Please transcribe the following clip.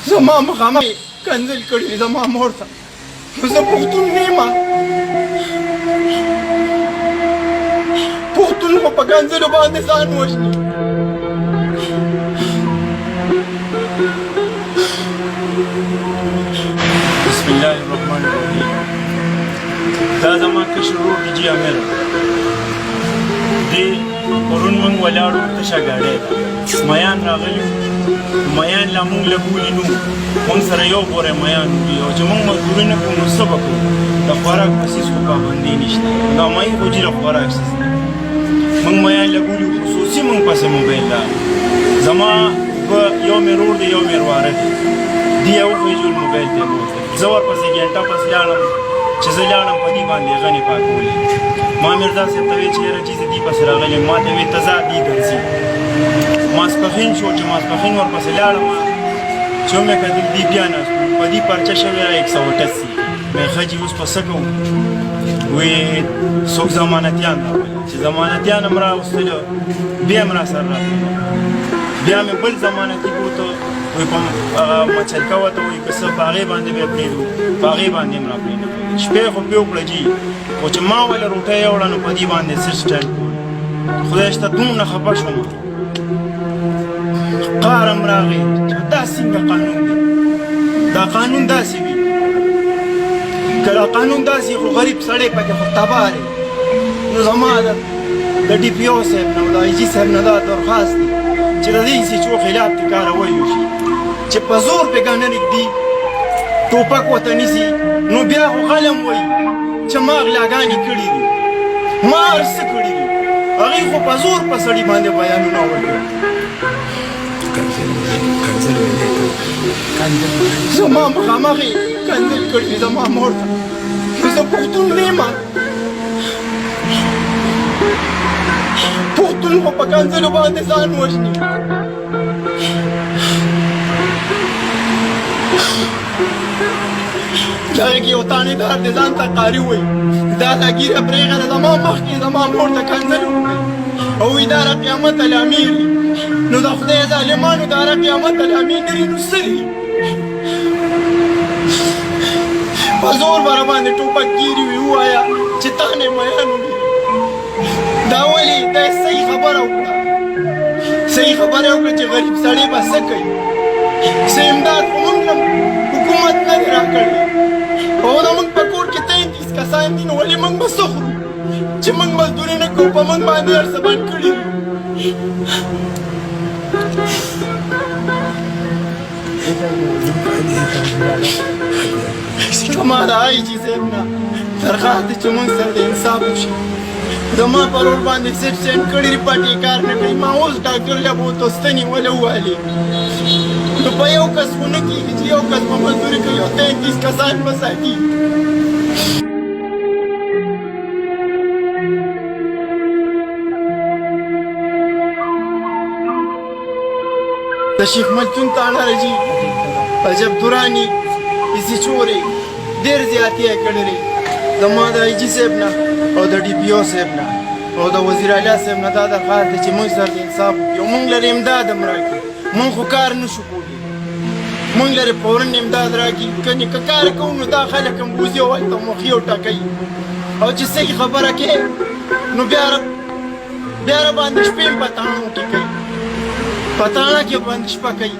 زما مخامخ کنځل کړي زما مور ته نو زه پښتون نه یم پښتون خو په کنځلو باندې ځان وژني بسم الله الرحمن الرحیم دا زما کشر ورور حاجي امیر دی پرون موږ ولاړو تشه ګاډۍ ده میان راغلي میان لا موږ لګولي نو موږ سره یو بوره میان وي او چې موږ مزدوري نه کوو نو څه به کوو د خوراک په څیز خو پابندي نشته دا مایي خو جیله خوراک څیز دی موږ میان لګولي خصوصي موږ پسې موبایل راغلی زما یو مې رور دی یو مې ورواره دی دی یو ویجول موبایل دی زه ورپسې ګنټه پس لاړم چې زه لاړم په دې باندې غنې پاکولې ما میرزا صاحب ته ویل چې یاره چې زه دې پسې راغلی ما ته ویل ته ځه دې ګرځي ماسپښین شو چې ماسپښین ورپسې لاړم چې ومې کتل دې بیا ناست په دې پرچه شوې را 188 مې ښځې اوس په څه کوو وی څوک ضمانتیان راغلل چې ضمانتیان هم راوستلو بیا هم راسره راغلل بیا مې بل ضمانتي بوته وی په مچلکه وته وی که څه په هغې باندې به یې پرېږدو په هغې باندې هم راپرېږدو شپې خو پې وکړه جي خو چې ما ویله روټۍ یوړه نو په دې باندې سر سټایل کول خدای شته دومره خفه شوم قهر هم راغی چې دا څنګه قانون دی دا قانون داسې وي که دا قانون داسې خو غریب سړی پکې خو تباه دی نو زما د ډي پي او صاحب نه او د آی جي صاحب نه دا درخواست دی چې د دې سیچو خلاف دې کاروی وشي چې په زور پې ګڼه نږدي ټوپک ورته نیسي نو بیا خو قلم وایي چې ما غلاګانې کړي دي ما هر څه کړي دي هغې خو په زور په سړي باندې بیانونه ورکړي زما مخامخ یې کنځل کړي زما مور ته نو زه پښتون نه یم پښتون خو په کنځلو باندې ځان وژني دغه کې یو تانیدار د ځان ته قاري وایي دا لاګیره پرېغله زما مخکې زما مور ته کنځل وکړي او وایي دا را قیامت الامیر نو د خدای ظالمانو دا را قیامت الامیر لري نو څه دي په زور به راباندې ټوپک ګیري وي ووایه چې تا نه میان وي دا ولې دا صحیح خبره وکړه صحیح خبره وکړه چې غریب سړی به څه کوي څه امداد خو موږ نه حکومت نه دی راکړی او د موږ په کور کې 33 کسان دي نو ولې موږ به څه خورو چې موږ مزدوري نه کوو په موږ باندې هر څه بند کړي زما د آی جي صاحب نه درخواست دی چې موږ سره د انصاف وشي زما پر ور باندې سټ سینډ کړي پټې کار نه کوي ما اوس ډاکټر له بوتو ستنې ولې ووهلې نو په یو کس خو نه کېږي چې یو کس په مزدوري کوي او 33 کسان به ساتي د شیخ ملتون تاڼه رجي عجب دوراني اسی چورې ډېر زیاتې یې کړلې زما د آی جي صاحب نه او د ډي پي او صاحب نه او د وزیر اعلی صاحب نه دا درخواست دی چې موږ سره د انصاف وکړي او موږ لرې امداد هم راکړي موږ خو کار نه شو کولی موږ لرې فورا امداد راکړي کنې که کار کوو نو دا خلک هم بوځي او هلته مخې وټاکوي او چې صحیح خبره کوې نو بیا راباندې شپې هم په تاڼو کې کوي په تاڼه کې باندې شپه کوي